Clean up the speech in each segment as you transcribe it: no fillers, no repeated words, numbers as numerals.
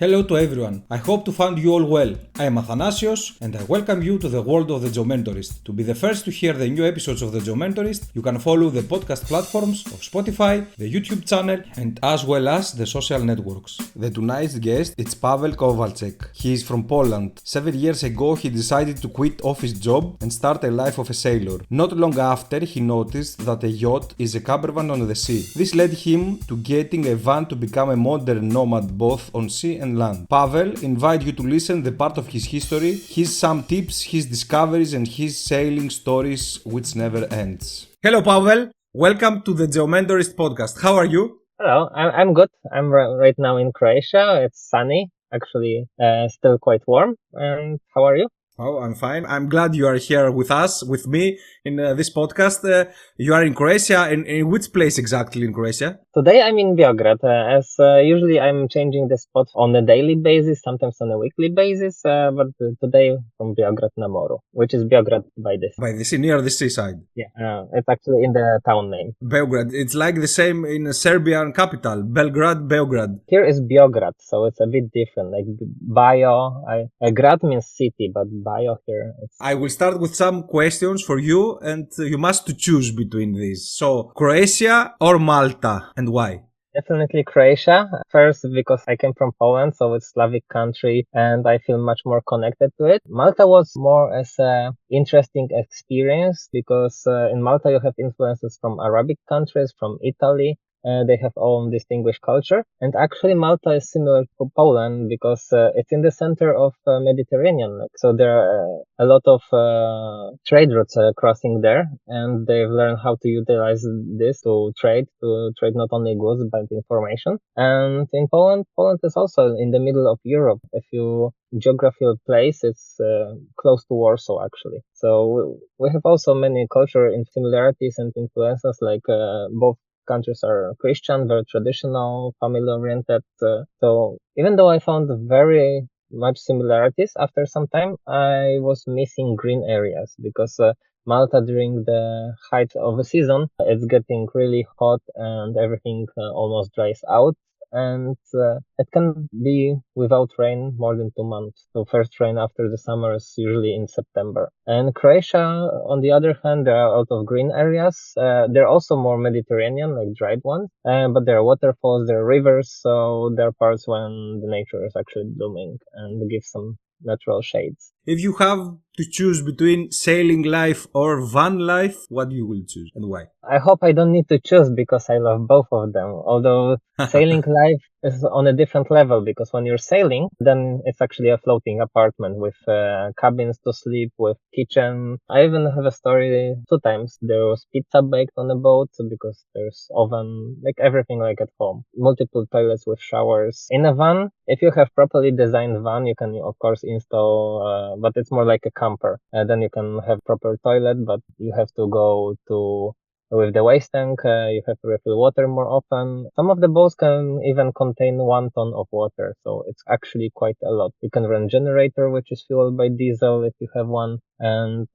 Hello to everyone. I hope to find you all well. I am Athαnάsιos and I welcome you to the world of the Geomentorist. To be the first to hear the new episodes of the Geomentorist, you can follow the podcast platforms of Spotify, the YouTube channel, and as well as the social networks. The tonight's guest is Pawel Kowalczyk. He is from Poland. 7 years ago he decided to quit office job and start a life of a sailor. Not long after he noticed that a yacht is a campervan on the sea. This led him to getting a van to become a modern nomad both on sea and land. Pawel invite you to listen the part of his history, his some tips, his discoveries and his sailing stories which never ends. Hello Pawel, welcome to the Geomentorist Podcast. How are you? Hello, I'm good. I'm right now in Croatia. It's sunny, actually, still quite warm. And how are you? Oh, I'm fine. I'm glad you are here with me in this podcast. You are in Croatia. In which place exactly in Croatia? Today I'm in Beograd. As usually I'm changing the spot on a daily basis, sometimes on a weekly basis. But today from Beograd na Moru, which is Beograd by the sea. By the sea, near the seaside. Yeah, it's actually in the town name. Beograd. It's like the same in the Serbian capital, Belgrade, Beograd. Here is Beograd, so it's a bit different. Like Bajo, Grad means city, but Bajo here. I will start with some questions for you, and you must choose between these. So, Croatia or Malta, and why? Definitely Croatia. First, because I came from Poland, so it's Slavic country, and I feel much more connected to it. Malta was more as a interesting experience because in Malta you have influences from Arabic countries, from Italy. They have own distinguished culture. And actually Malta is similar to Poland because it's in the center of Mediterranean. So there are a lot of trade routes crossing there, and they've learned how to utilize this to trade not only goods but information. And in Poland is also in the middle of Europe. If you geographical place, it's close to Warsaw actually. So we have also many cultural similarities and influences, like both countries are Christian, very traditional, family-oriented. So even though I found very much similarities, after some time I was missing green areas because Malta during the height of the season, it's getting really hot and everything almost dries out. And it can be without rain more than 2 months. So first rain after the summer is usually in September. And Croatia, on the other hand, there are a lot of green areas. They're also more Mediterranean, like dried ones. But there are waterfalls, there are rivers. So there are parts when the nature is actually blooming and gives some natural shades. If you have to choose between sailing life or van life, what you will choose and why? I hope I don't need to choose because I love both of them. Although sailing life is on a different level because when you're sailing, then it's actually a floating apartment with cabins to sleep, with kitchen. I even have a story 2 times. There was pizza baked on the boat because there's oven, like everything like at home. Multiple toilets with showers. In a van, if you have properly designed van, you can of course install, but it's more like a camper. Then you can have proper toilet, but you have to go to with the waste tank, you have to refill water more often. Some of the boats can even contain 1 ton of water, so it's actually quite a lot. You can run generator, which is fueled by diesel if you have one, and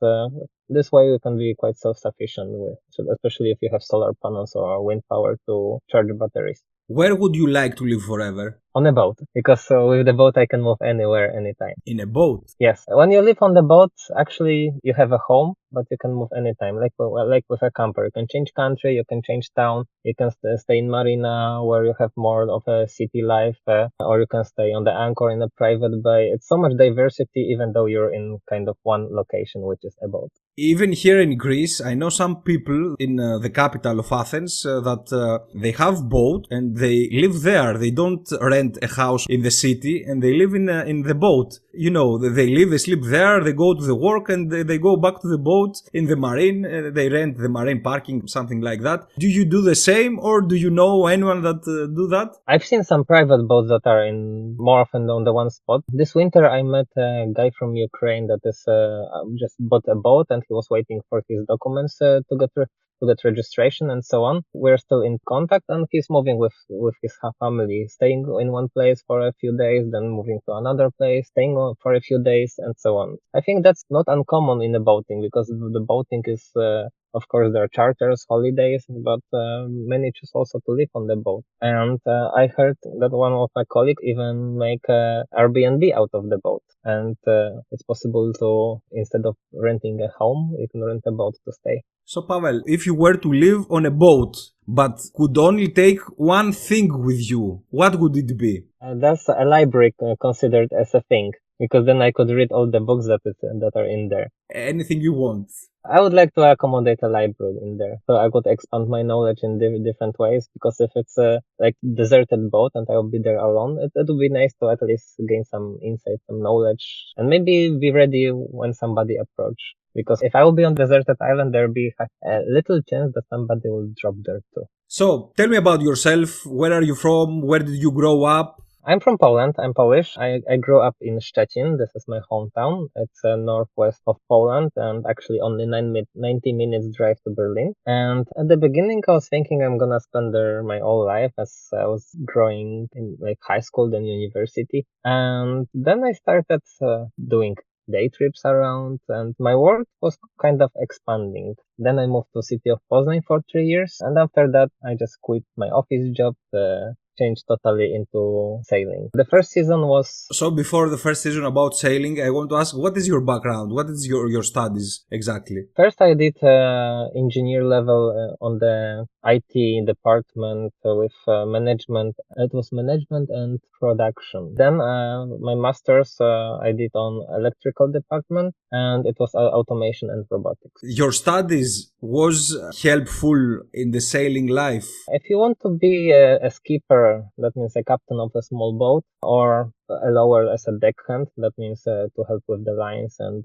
this way you can be quite self-sufficient with, especially if you have solar panels or wind power to charge batteries. Where would you like to live forever? On a boat, because with the boat I can move anywhere, anytime. In a boat? Yes. When you live on the boat, actually you have a home, but you can move anytime. Like with a camper, you can change country, you can change town, you can stay in marina where you have more of a city life, or you can stay on the anchor in a private bay. It's so much diversity, even though you're in kind of one location, which is a boat. Even here in Greece, I know some people in the capital of Athens that they have boat and they live there. They don't rent a house in the city and they live in the boat. You know, they sleep there, they go to the work and they go back to the boat in the marine. They rent the marine parking, something like that. Do you do the same or do you know anyone that do that? I've seen some private boats that are in more often on the one spot. This winter I met a guy from Ukraine that is just bought a boat and he was waiting for his documents to get registration and so on. We're still in contact and he's moving with his family, staying in one place for a few days, then moving to another place, staying for a few days and so on. I think that's not uncommon in the boating because the boating is Of course, there are charters, holidays, but many choose also to live on the boat. And I heard that one of my colleagues even make Airbnb out of the boat. And it's possible to, instead of renting a home, you can rent a boat to stay. So, Pavel, if you were to live on a boat, but could only take one thing with you, what would it be? That's a library considered as a thing, because then I could read all the books that are in there. Anything you want. I would like to accommodate a library in there, so I could expand my knowledge in different ways. Because if it's a deserted boat and I will be there alone, it would be nice to at least gain some insight, some knowledge, and maybe be ready when somebody approach. Because if I will be on deserted island, there will be a little chance that somebody will drop there too. So, tell me about yourself. Where are you from? Where did you grow up? I'm from Poland. I'm Polish. I grew up in Szczecin. This is my hometown. It's northwest of Poland and actually only 90 minutes drive to Berlin. And at the beginning, I was thinking I'm gonna spend there my whole life as I was growing in high school, then university. And then I started doing day trips around, and my work was kind of expanding. Then I moved to city of Poznań for 3 years, and after that I just quit my office job, changed totally into sailing. The first season was... So before the first season about sailing, I want to ask, what is your background? What is your studies exactly? First I did engineer level on the IT department with management. It was management and production. Then my master's I did on electrical department, and it was automation and robotics. Your studies was helpful in the sailing life? If you want to be a skipper, that means a captain of a small boat, or a lower as a deckhand, that means to help with the lines and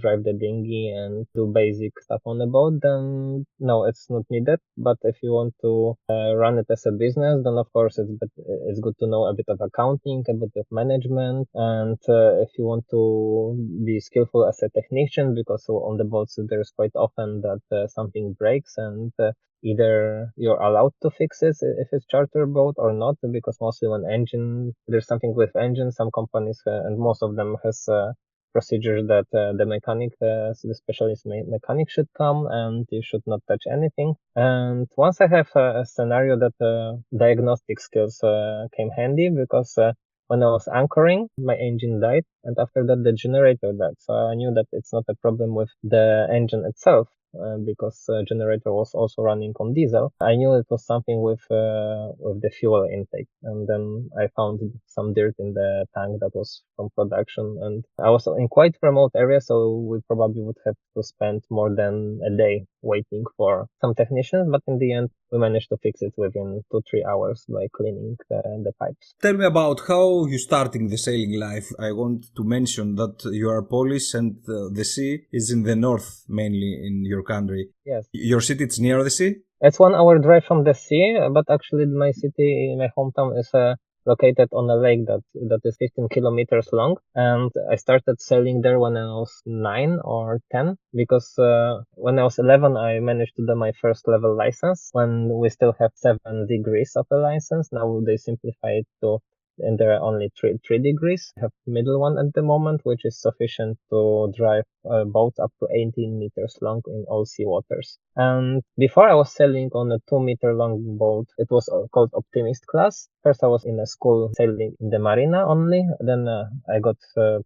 drive the dinghy and do basic stuff on the boat, then no, it's not needed. But if you want to run it as a business, then of course it's good to know a bit of accounting, a bit of management, and if you want to be skillful as a technician, because on the boats there's quite often that something breaks, and either you're allowed to fix it if it's charter boat or not, because mostly when there's something with engine, some companies and most of them has procedures that the mechanic, the specialist mechanic should come, and you should not touch anything. And once I have a scenario that diagnostic skills came handy, because when I was anchoring, my engine died, and after that the generator died. So I knew that it's not a problem with the engine itself, because generator was also running on diesel. I knew it was something with the fuel intake, and then I found some dirt in the tank that was from production, and I was in quite remote area, so we probably would have to spend more than a day waiting for some technicians, but in the end we managed to fix it within 2-3 hours by cleaning the pipes. Tell me about how you starting the sailing life. I want to mention that you are Polish, and the sea is in the north, mainly in your country. Yes. Your city is near the sea? It's 1 hour drive from the sea, but actually my city, my hometown is located on a lake that is 15 kilometers long, and I started sailing there when I was 9 or 10, because when I was 11 I managed to do my first level license, when we still have 7 degrees of the license. Now they simplify it to, and there are only 3 degrees. I have middle one at the moment, which is sufficient to drive boats up to 18 meters long in all sea waters. And before I was sailing on a 2-meter long boat. It was called Optimist class. First I was in a school sailing in the marina only. Then I got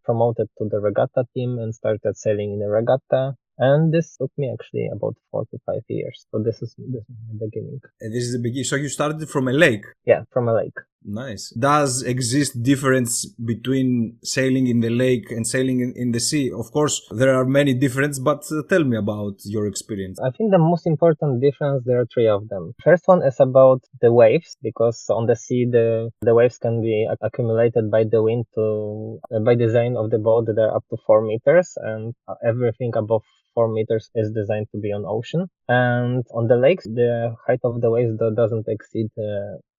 promoted to the regatta team and started sailing in a regatta. And this took me actually about 4 to 5 years. So this is the beginning. And this is the beginning. So you started from a lake? Yeah, from a lake. Nice. Does exist difference between sailing in the lake and sailing in the sea? Of course, there are many differences, but tell me about your experience. I think the most important difference, there are 3 of them. First one is about the waves, because on the sea, the waves can be accumulated by the wind by design of the boat, they're up to 4 meters, and everything above 4 meters is designed to be on ocean. And on the lakes, the height of the waves doesn't exceed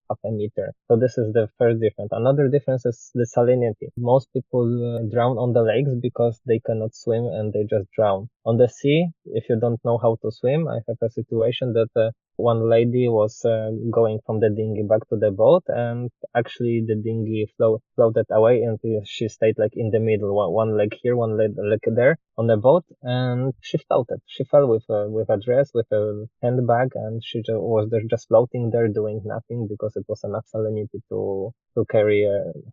half a meter. So this is the first difference. Another difference is the salinity. Most people drown on the lakes because they cannot swim and they just drown. On the sea, if you don't know how to swim, I have a situation that one lady was going from the dinghy back to the boat, and actually the dinghy floated away, and she stayed like in the middle, one leg here, one leg there on the boat, and she floated. She fell with a dress, with a handbag, and she was there just floating there doing nothing because it was enough salinity to carry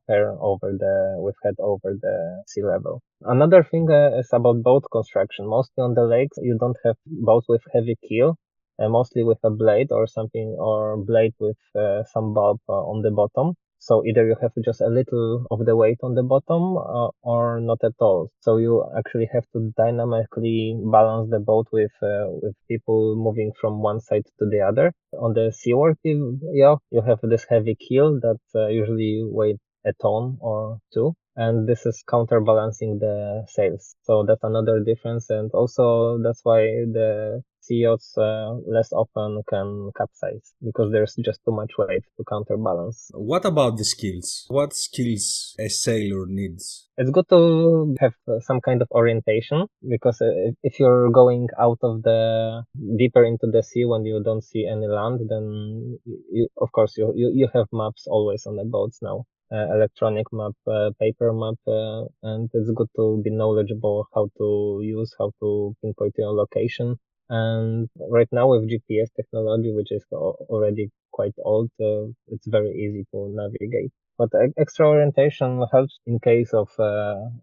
her with head over the sea level. Another thing is about boat construction. Mostly on the lakes, you don't have boats with heavy keel, mostly with a blade or something, or blade with some bulb on the bottom. So either you have just a little of the weight on the bottom or not at all. So you actually have to dynamically balance the boat with people moving from one side to the other. On the seaworthy yacht, you have this heavy keel that usually weighs a ton or two. And this is counterbalancing the sails. So that's another difference. And also that's why the sea yachts less often can capsize because there's just too much weight to counterbalance. What about the skills? What skills a sailor needs? It's good to have some kind of orientation because if you're going out of the deeper into the sea when you don't see any land, then of course you have maps always on the boats now. Electronic map, paper map, and it's good to be knowledgeable how to pinpoint your location. And right now with GPS technology, which is already quite old, it's very easy to navigate. But extra orientation helps in case of,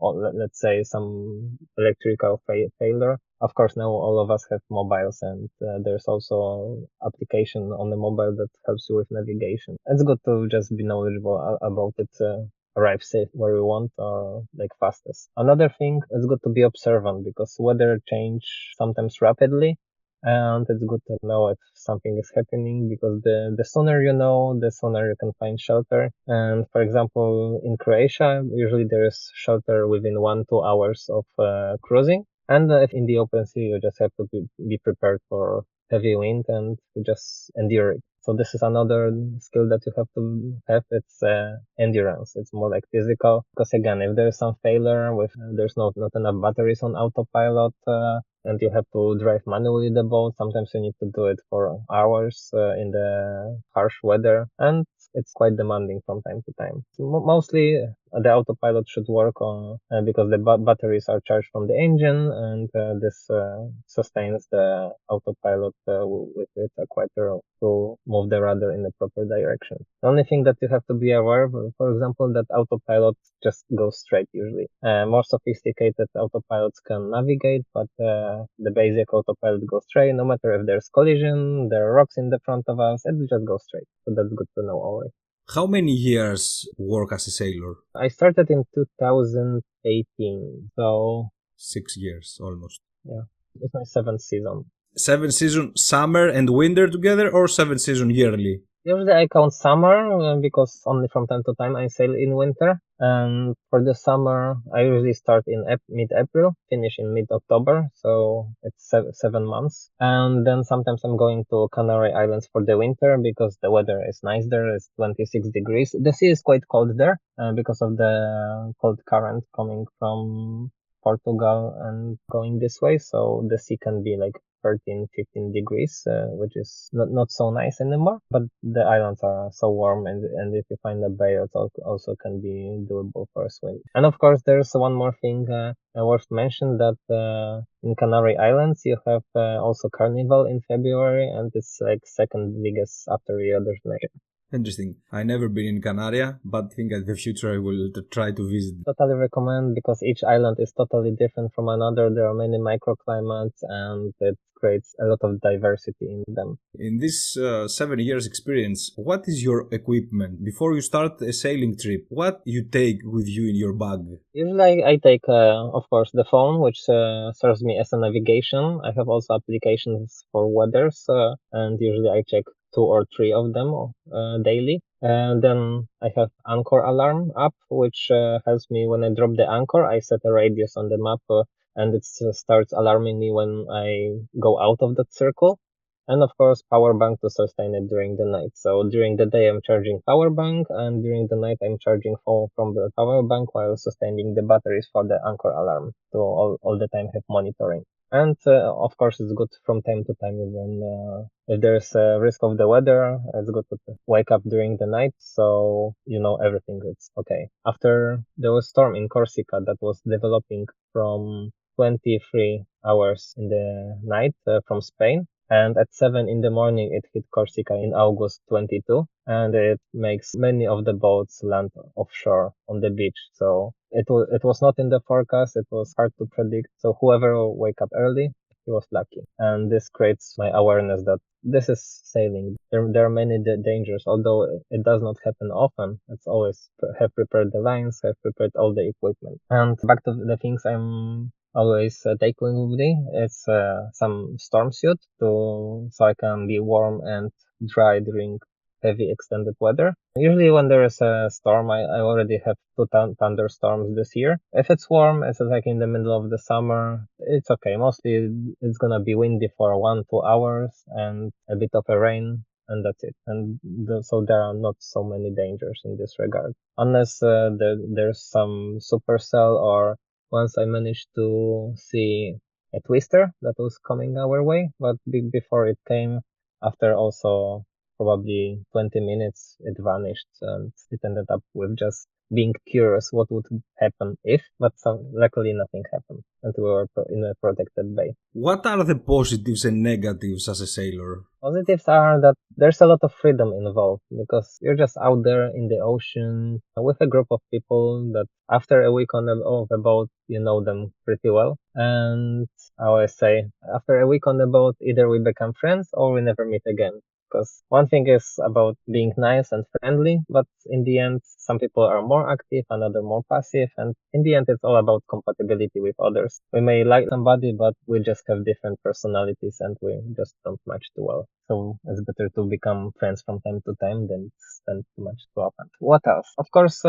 let's say, some electrical failure. Of course, now all of us have mobiles, and there's also application on the mobile that helps you with navigation. It's good to just be knowledgeable about it. Arrive safe where we want or like fastest. Another thing, it's good to be observant because weather change sometimes rapidly, and it's good to know if something is happening because the sooner you know, the sooner you can find shelter. And for example, in Croatia, usually there is shelter within 1-2 hours of cruising. And if in the open sea, you just have to be prepared for heavy wind and to just endure it. So this is another skill that you have to have. It's endurance. It's more like physical. Because again, if there's some failure there's not enough batteries on autopilot, and you have to drive manually the boat, sometimes you need to do it for hours in the harsh weather, and it's quite demanding from time to time. Mostly the autopilot should work on because the batteries are charged from the engine, and this sustains the autopilot with a quieter to move the rudder in the proper direction. The only thing that you have to be aware of, for example, that autopilot just goes straight usually. More sophisticated autopilots can navigate, but the basic autopilot goes straight. No matter if there's collision, there are rocks in the front of us, it will just go straight. So that's good to know always. How many years work as a sailor? I started in 2018, so 6 years almost. Yeah, it's my 7th season. 7 season summer and winter together, or 7 season yearly? Usually I count summer because only from time to time I sail in winter. And for the summer, I usually start in mid-April, finish in mid-October. So it's 7 months. And then sometimes I'm going to Canary Islands for the winter because the weather is nice there. It's 26 degrees. The sea is quite cold there because of the cold current coming from Portugal and going this way. So the sea can be like 13-15 degrees, which is not so nice anymore, but the islands are so warm, and if you find a bay, it also can be doable for a swim. And of course, there's one more thing worth mentioning, that in Canary Islands you have also Carnival in February, and it's like second biggest after Rio de Janeiro. Interesting. I never been in Canaria, but I think in the future I will try to visit. Totally recommend because each island is totally different from another. There are many microclimates and it creates a lot of diversity in them. In this 7 years experience, what is your equipment? Before you start a sailing trip, what you take with you in your bag? Usually I take, of course, the phone, which serves me as a navigation. I have also applications for weathers, and usually I check 2 or 3 of them daily. And then I have anchor alarm app, which helps me when I drop the anchor. I set a radius on the map and it starts alarming me when I go out of that circle. And of course, power bank to sustain it during the night. So during the day, I'm charging power bank, and during the night, I'm charging phone from the power bank while sustaining the batteries for the anchor alarm to all the time have monitoring. And of course, it's good from time to time, even if there's a risk of the weather, it's good to wake up during the night, so you know everything is okay. After there was storm in Corsica that was developing from 23 hours in the night from Spain. And at 7 in the morning, it hit Corsica in August 22, and it makes many of the boats land offshore on the beach. So it was not in the forecast. It was hard to predict. So whoever will wake up early, he was lucky. And this creates my awareness that this is sailing. There are many dangers, although it does not happen often. It's always have prepared the lines, have prepared all the equipment. And back to the things I'm always taking with me. It's some storm suit so I can be warm and dry during heavy extended weather. Usually when there is a storm, I already have two thunderstorms this year. If it's warm, it's like in the middle of the summer, it's okay. Mostly it's gonna be windy for 1-2 hours and a bit of a rain. And that's it. And so there are not so many dangers in this regard. Unless there's some supercell or once I managed to see a twister that was coming our way, but before it came, after also probably 20 minutes, it vanished and it ended up with just being curious what would happen if, but luckily nothing happened and we were in a protected bay. What are the positives and negatives as a sailor? Positives are that there's a lot of freedom involved because you're just out there in the ocean with a group of people that after a week on a boat, you know them pretty well. And I always say, after a week on the boat, either we become friends or we never meet again. Because one thing is about being nice and friendly, but in the end, some people are more active, another more passive, and in the end, it's all about compatibility with others. We may like somebody, but we just have different personalities and we just don't match too well. So it's better to become friends from time to time than spend too much too often. What else? Of course,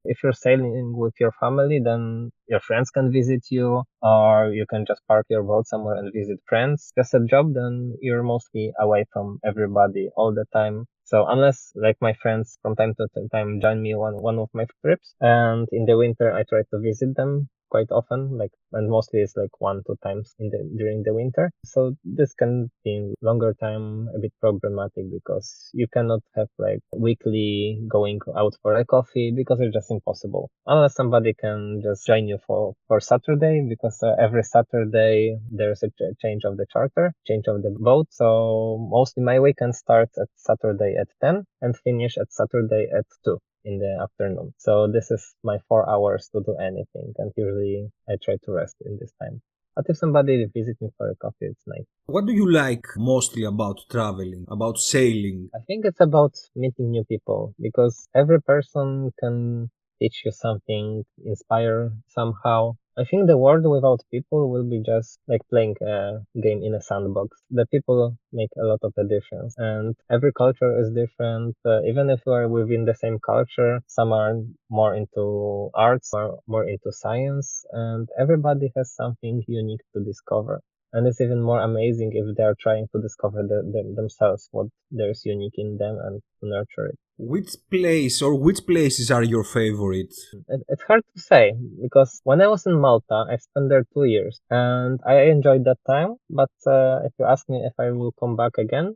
if you're sailing with your family, then your friends can visit you, or you can just park your boat somewhere and visit friends. Just a job, then you're mostly away from everybody all the time. So unless like my friends from time to time join me on one of my trips, and in the winter I try to visit them quite often, and mostly it's like 1-2 times during the winter. So this can be in longer time a bit problematic because you cannot have like weekly going out for a coffee because it's just impossible unless somebody can just join you for Saturday, because every Saturday there's a change of the charter, change of the boat. So mostly my weekend starts at Saturday at 10 and finish at Saturday at 2 in the afternoon. So this is my 4 hours to do anything, and usually I try to rest in this time. But if somebody visits me for a coffee, it's nice. What do you like mostly about traveling, about sailing? I think it's about meeting new people because every person can teach you something, inspire somehow. I think the world without people will be just like playing a game in a sandbox. The people make a lot of a difference, and every culture is different. Even if we are within the same culture, some are more into arts, or more into science, and everybody has something unique to discover. And it's even more amazing if they're trying to discover themselves, what there's unique in them, and to nurture it. Which place or which places are your favorite? It's hard to say because when I was in Malta, I spent there 2 years and I enjoyed that time. But if you ask me if I will come back again,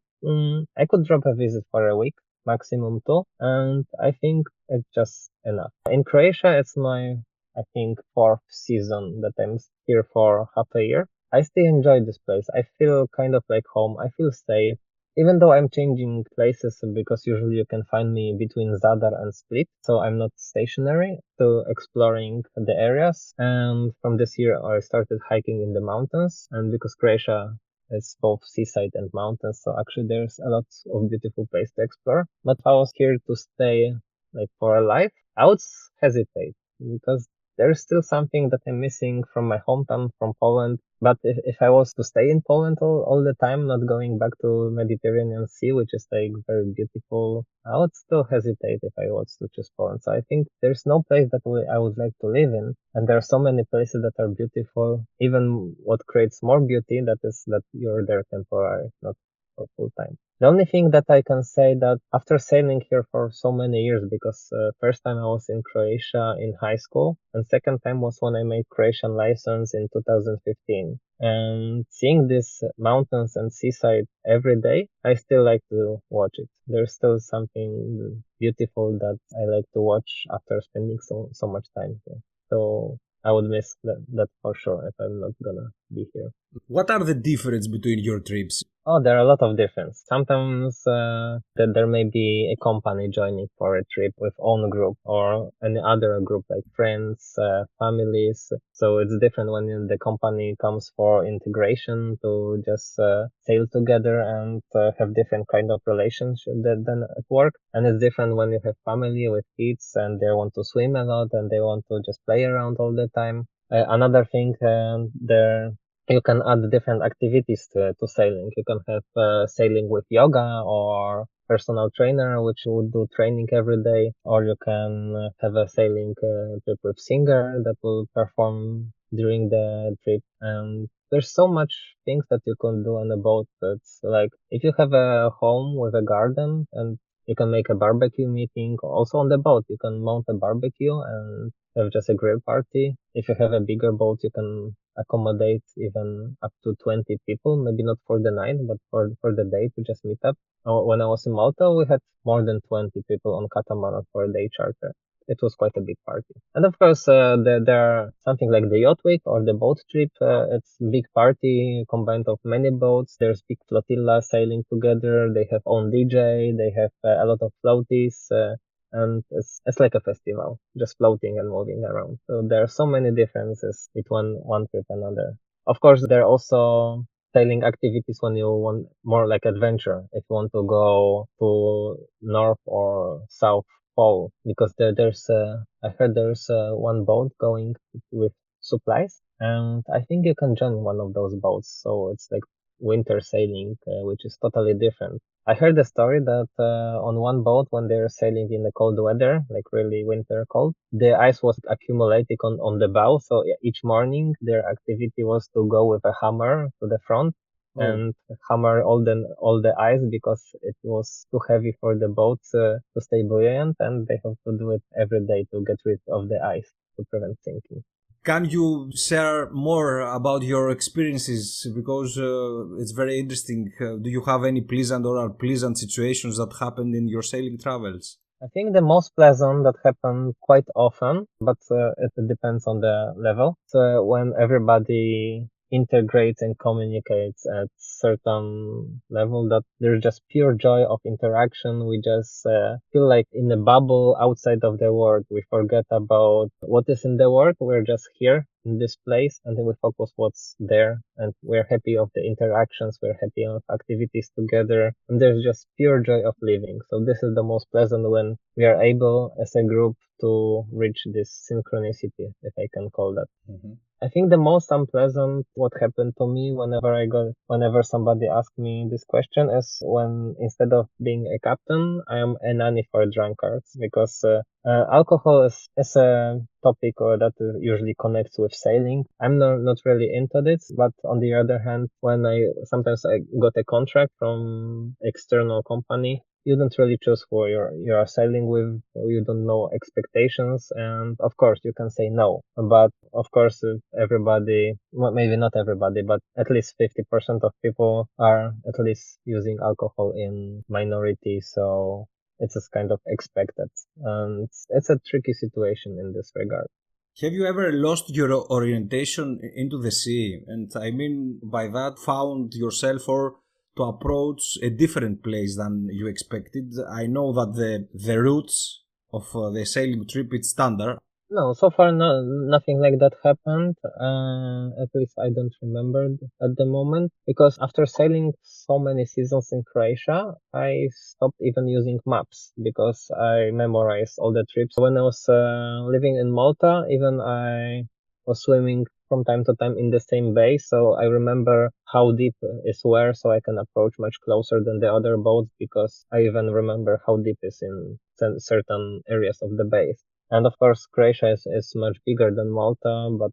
I could drop a visit for a week, maximum two, and I think it's just enough. In Croatia, it's my, I think, fourth season that I'm here for half a year. I still enjoy this place. I feel kind of like home. I feel safe. Even though I'm changing places because usually you can find me between Zadar and Split, so I'm not stationary, to exploring the areas. And from this year, I started hiking in the mountains, and because Croatia is both seaside and mountains, so actually there's a lot of beautiful places to explore. But if I was here to stay like for a life, I would hesitate because there's still something that I'm missing from my hometown, from Poland. But if I was to stay in Poland all the time, not going back to Mediterranean Sea, which is like very beautiful, I would still hesitate if I was to choose Poland. So I think there's no place that I would like to live in. And there are so many places that are beautiful. Even what creates more beauty, that is that you're there temporary, not for full time. The only thing that I can say that after sailing here for so many years, because first time I was in Croatia in high school, and second time was when I made Croatian license in 2015. And seeing these mountains and seaside every day, I still like to watch it. There's still something beautiful that I like to watch after spending so much time here. So I would miss that for sure if I'm not gonna be here. What are the difference between your trips? Oh, there are a lot of difference. Sometimes that there may be a company joining for a trip with own group or any other group like friends, families. So it's different when the company comes for integration to just sail together and have different kind of relationship than at work. And it's different when you have family with kids and they want to swim a lot and they want to just play around all the time. Another thing, there you can add different activities to sailing. You can have sailing with yoga or personal trainer, which would do training every day, or you can have a sailing trip with singer that will perform during the trip. And there's so much things that you can do on a boat. That's like if you have a home with a garden and you can make a barbecue meeting. Also on the boat, you can mount a barbecue and have just a grill party. If you have a bigger boat, you can accommodate even up to 20 people, maybe not for the night, but for the day to just meet up. When I was in Malta, we had more than 20 people on catamaran for a day charter. It was quite a big party. And of course, there are something like the yacht week or the boat trip. It's a big party combined of many boats. There's big flotilla sailing together. They have own DJ. They have a lot of floaties. And it's like a festival, just floating and moving around. So there are so many differences between one trip and another. Of course, there are also sailing activities when you want more like adventure. If you want to go to North or South Pole, because I heard there's one boat going with supplies, and I think you can join one of those boats. So it's like winter sailing, which is totally different. I heard the story that on one boat, when they were sailing in the cold weather, like really winter cold, the ice was accumulating on the bow. So each morning, their activity was to go with a hammer to the front and hammer all the ice because it was too heavy for the boat to stay buoyant, and they have to do it every day to get rid of the ice to prevent sinking. Can you share more about your experiences? Because it's very interesting. Do you have any pleasant or unpleasant situations that happened in your sailing travels? I think the most pleasant that happened quite often, but it depends on the level. So when everybody integrates and communicates at certain level, that there's just pure joy of interaction. We just feel like in a bubble outside of the work. We forget about what is in the work. We're just here in this place, and then we focus what's there, and we're happy of the interactions. We're happy of activities together, and there's just pure joy of living. So this is the most pleasant when we are able as a group to reach this synchronicity, if I can call that. Mm-hmm. I think the most unpleasant what happened to me whenever somebody asked me this question is when instead of being a captain, I am a nanny for drunkards, because alcohol is a topic that usually connects with sailing. I'm not really into this, but on the other hand, when sometimes I got a contract from external company, you don't really choose who you are sailing with. You don't know expectations, and of course you can say no. But of course, everybody, well, maybe not everybody, but at least 50% of people are at least using alcohol in minority. So it's just kind of expected, and it's a tricky situation in this regard. Have you ever lost your orientation into the sea? And I mean by that, found yourself or to approach a different place than you expected? I know that the routes of the sailing trip is standard. No, so far nothing like that happened. At least I don't remember at the moment, because after sailing so many seasons in Croatia, I stopped even using maps because I memorized all the trips. When I was living in Malta, even I was swimming from time to time in the same bay, so I remember how deep is where, so I can approach much closer than the other boats, because I even remember how deep is in certain areas of the bay. And of course, Croatia is much bigger than Malta, but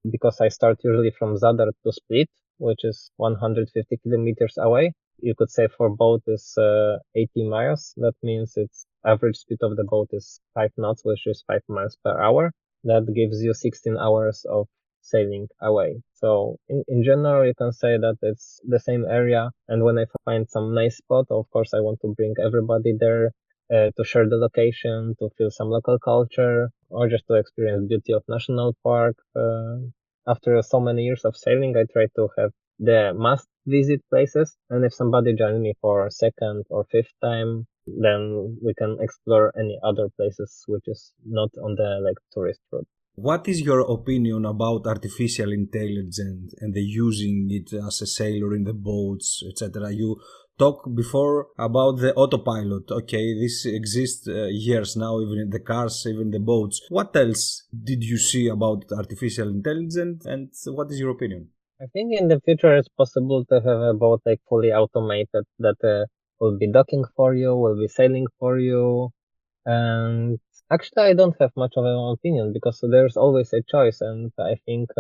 because I start usually from Zadar to Split, which is 150 kilometers away, You could say for boat is 80 miles. That means its average speed of the boat is 5 knots, which is 5 miles per hour. That gives you 16 hours of sailing away. So in general, you can say that it's the same area. And when I find some nice spot, of course, I want to bring everybody there to share the location, to feel some local culture, or just to experience beauty of national park. After so many years of sailing, I try to have the must visit places. And if somebody joins me for a second or fifth time, then we can explore any other places which is not on the like tourist route. What is your opinion about artificial intelligence and the using it as a sailor in the boats, etc.? You talked before about the autopilot. Okay, this exists years now, even in the cars, even the boats. What else did you see about artificial intelligence, and what is your opinion? I think in the future it's possible to have a boat like fully automated that will be docking for you, will be sailing for you, and actually, I don't have much of an opinion because there's always a choice, and I think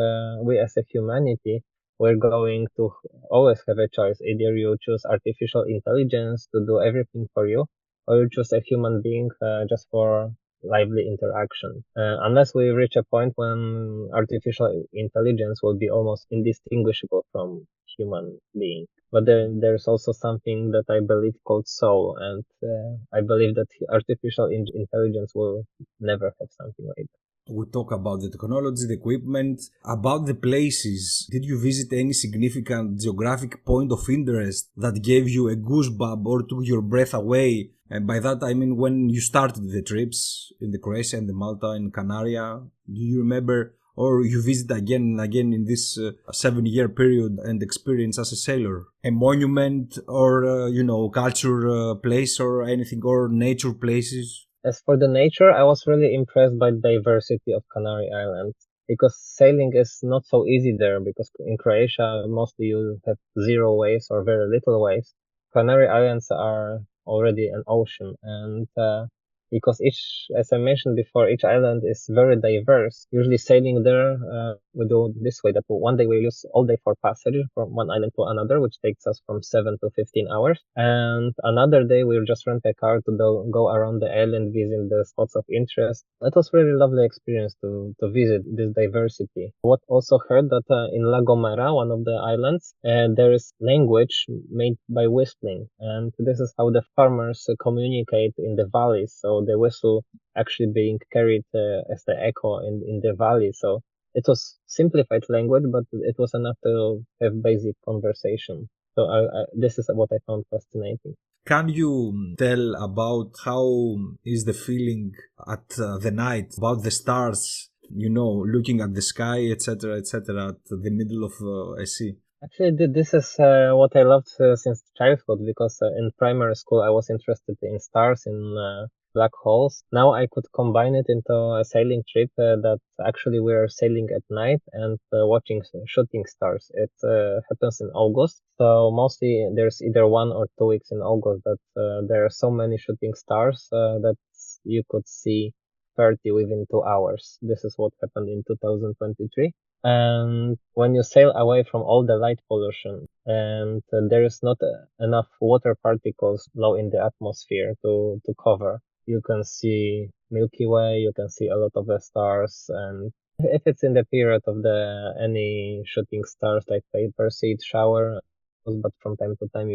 we as a humanity, we're going to always have a choice. Either you choose artificial intelligence to do everything for you, or you choose a human being just for lively interaction. Unless we reach a point when artificial intelligence will be almost indistinguishable from human being. But there's also something that I believe called soul, and I believe that artificial intelligence will never have something like that. We talk about the technology, the equipment, about the places. Did you visit any significant geographic point of interest that gave you a goosebump or took your breath away? And by that I mean when you started the trips in the Croatia and the Malta and Canaria. Do you remember, or you visit again and again in this 7-year period and experience as a sailor? A monument or, culture place or anything, or nature places? As for the nature, I was really impressed by the diversity of Canary Islands because sailing is not so easy there because in Croatia, mostly you have zero waves or very little waves. Canary Islands are already an ocean and because as I mentioned before, each island is very diverse. Usually sailing there, we do this way that one day we use all day for passage from one island to another, which takes us from 7 to 15 hours. And another day we'll just rent a car to go around the island, visit the spots of interest. It was really lovely experience to visit this diversity. What also heard that in La Gomera, one of the islands, there is language made by whistling. And this is how the farmers communicate in the valleys. So the whistle actually being carried as the echo in the valley. So it was simplified language, but it was enough to have basic conversation. So this is what I found fascinating. Can you tell about how is the feeling at the night, about the stars, looking at the sky, etc., at the middle of a sea? Actually, this is what I loved since childhood because in primary school I was interested in stars, in black holes. Now I could combine it into a sailing trip that actually we're sailing at night and watching shooting stars. It happens in August. So mostly there's either 1 or 2 weeks in August that there are so many shooting stars that you could see 30 within 2 hours. This is what happened in 2023. And when you sail away from all the light pollution and there is not enough water particles low in the atmosphere to cover, you can see Milky Way, you can see a lot of the stars. And if it's in the period of any shooting stars like Perseid shower, but from time to time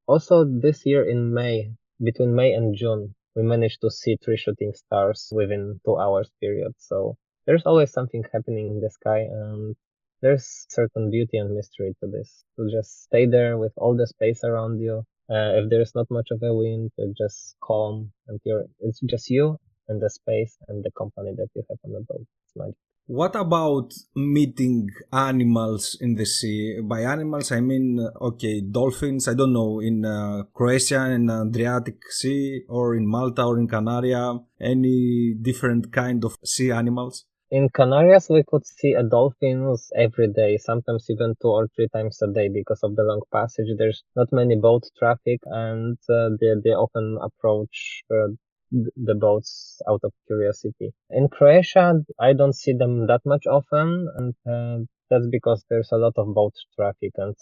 also this year in May, between May and June, we managed to see 3 shooting stars within 2 hours period. So there's always something happening in the sky, and there's certain beauty and mystery to this. To just stay there with all the space around you. If there's not much of a wind, it's just calm, and it's just you and the space and the company that you have on the boat. It's magic. What about meeting animals in the sea? By animals, I mean, dolphins, I don't know, in Croatia and Adriatic Sea, or in Malta or in Canaria, any different kind of sea animals? In Canarias, we could see dolphins every day, sometimes even 2 or 3 times a day because of the long passage. There's not many boat traffic, and they often approach the boats out of curiosity. In Croatia, I don't see them that much often, and that's because there's a lot of boat traffic, and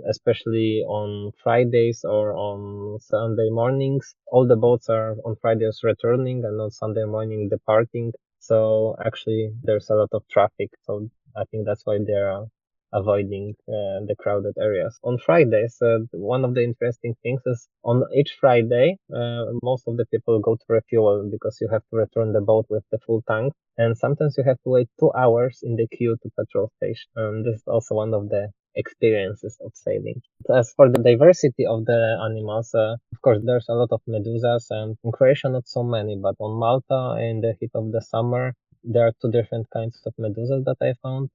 especially on Fridays or on Sunday mornings. All the boats are on Fridays returning and on Sunday morning departing. So actually there's a lot of traffic. So I think that's why they're avoiding the crowded areas. On Fridays, one of the interesting things is on each Friday, most of the people go to refuel because you have to return the boat with the full tank. And sometimes you have to wait 2 hours in the queue to petrol station. This is also one of the experiences of sailing. As for the diversity of the animals, of course, there's a lot of medusas, and in Croatia, not so many, but on Malta, in the heat of the summer, there are 2 different kinds of medusas that I found.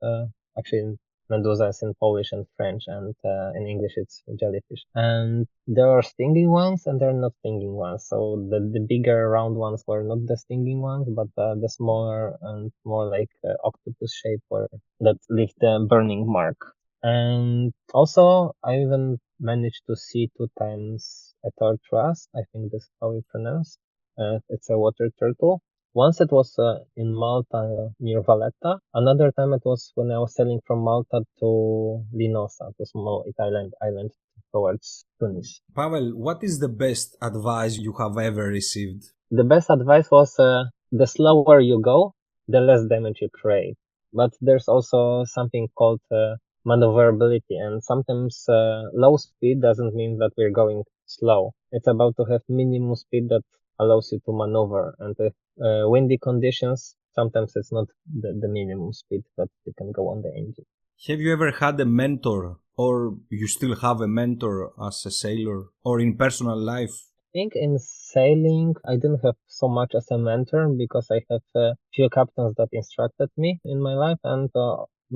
Actually, medusa is in Polish and French, and in English it's jellyfish. And there are stinging ones and there are not stinging ones. So the bigger round ones were not the stinging ones, but the smaller and more like octopus shape that leave the burning mark. And also, I even managed to see 2 times a tortoise. I think this is how you pronounce. It's a water turtle. Once it was in Malta near Valletta. Another time it was when I was sailing from Malta to Linosa, to small Italian island towards Tunis. Pawel, what is the best advice you have ever received? The best advice was the slower you go, the less damage you create. But there's also something called maneuverability, and sometimes low speed doesn't mean that we're going slow. It's about to have minimum speed that allows you to maneuver, and with windy conditions, sometimes it's not the minimum speed that you can go on the engine. Have you ever had a mentor, or you still have a mentor as a sailor, or in personal life? I think in sailing, I didn't have so much as a mentor because I have a few captains that instructed me in my life, and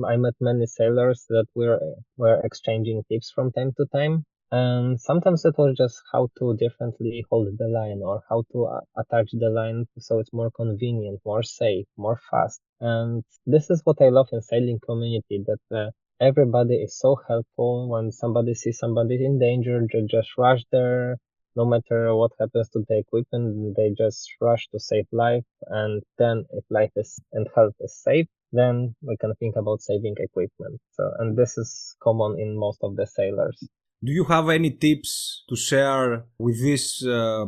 I met many sailors that were exchanging tips from time to time. And sometimes it was just how to differently hold the line or how to attach the line so it's more convenient, more safe, more fast. And this is what I love in sailing community, that everybody is so helpful. When somebody sees somebody in danger, they just rush there. No matter what happens to the equipment, they just rush to save life. And then if life is and health is safe, then we can think about saving equipment. And this is common in most of the sailors. Do you have any tips to share with these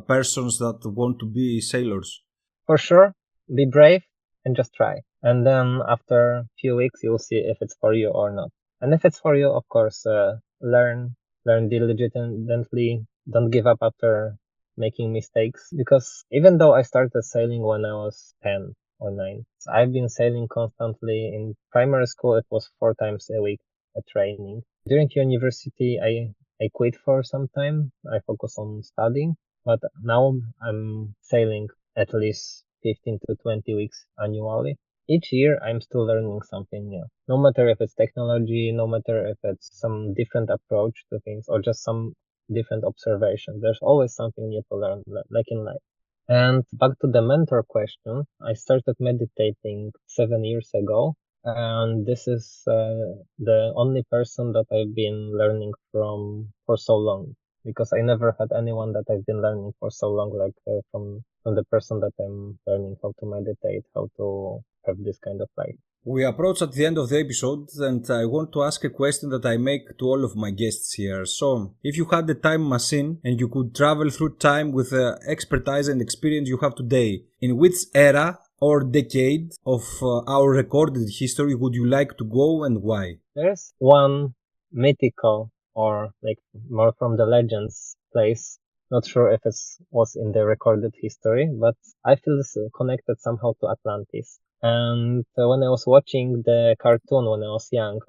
persons that want to be sailors? For sure, be brave and just try. And then after a few weeks, you'll see if it's for you or not. And if it's for you, of course, learn diligently. Don't give up after making mistakes. Because even though I started sailing when I was 10 or 9, I've been sailing constantly. In primary school, it was 4 times a week at training. During university, I quit for some time. I focus on studying, but now I'm sailing at least 15 to 20 weeks annually. Each year, I'm still learning something new. No matter if it's technology, no matter if it's some different approach to things or just some different observation. There's always something new to learn, like in life. And back to the mentor question, I started meditating 7 years ago. And this is the only person that I've been learning from for so long, because I never had anyone that I've been learning for so long, like from the person that I'm learning how to meditate, how to have this kind of life. We approach at the end of the episode, and I want to ask a question that I make to all of my guests here. So, if you had a time machine and you could travel through time with the expertise and experience you have today, in which era or decade of our recorded history would you like to go and why? There's one mythical or like more from the legends place. Not sure if it was in the recorded history, but I feel connected somehow to Atlantis. And when I was watching the cartoon when I was young,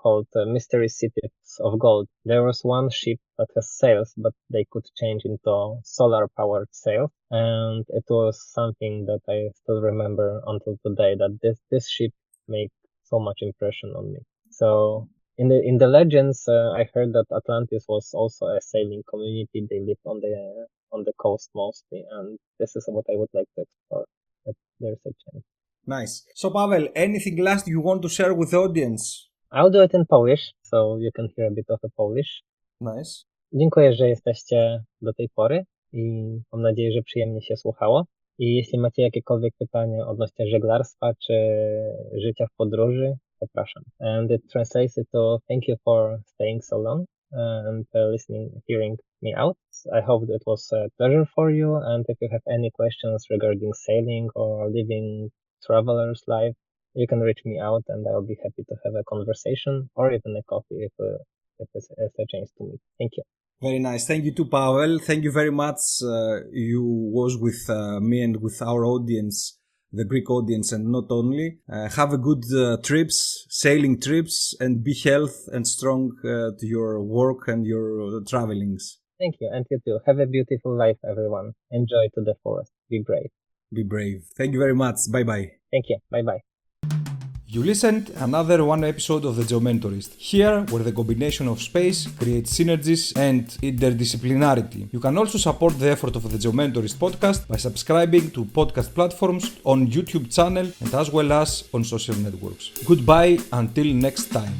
called Mystery Cities of Gold, there was one ship that has sails, but they could change into solar-powered sails. And it was something that I still remember until today, that this ship made so much impression on me. So in the legends, I heard that Atlantis was also a sailing community. They lived on the coast mostly, and this is what I would like to explore if there's a chance. Nice. So, Paweł, anything last you want to share with the audience? I'll do it in Polish, so you can hear a bit of a Polish. Nice. Dziękuję, że jesteście do tej pory i mam nadzieję, że przyjemnie się słuchało. I jeśli macie jakiekolwiek pytania odnośnie żeglarstwa czy życia w podróży, zapraszam. And it translates it to thank you for staying so long. and hearing me out. I hope that was a pleasure for you. And if you have any questions regarding sailing or living traveler's life, you can reach me out, and I'll be happy to have a conversation or even a coffee if it's a chance to meet. Thank you. Very nice. Thank you too, Pawel. Thank you very much. You was with me and with our audience, the Greek audience, and not only. Have a good trips, sailing trips, and be healthy and strong to your work and your travelings. Thank you, and you too. Have a beautiful life, everyone. Enjoy to the fullest. Be brave. Be brave. Thank you very much. Bye-bye. Thank you. Bye-bye. You listened another one episode of The Geomentorist, here where the combination of space creates synergies and interdisciplinarity. You can also support the effort of The Geomentorist Podcast by subscribing to podcast platforms on YouTube channel and as well as on social networks. Goodbye until next time.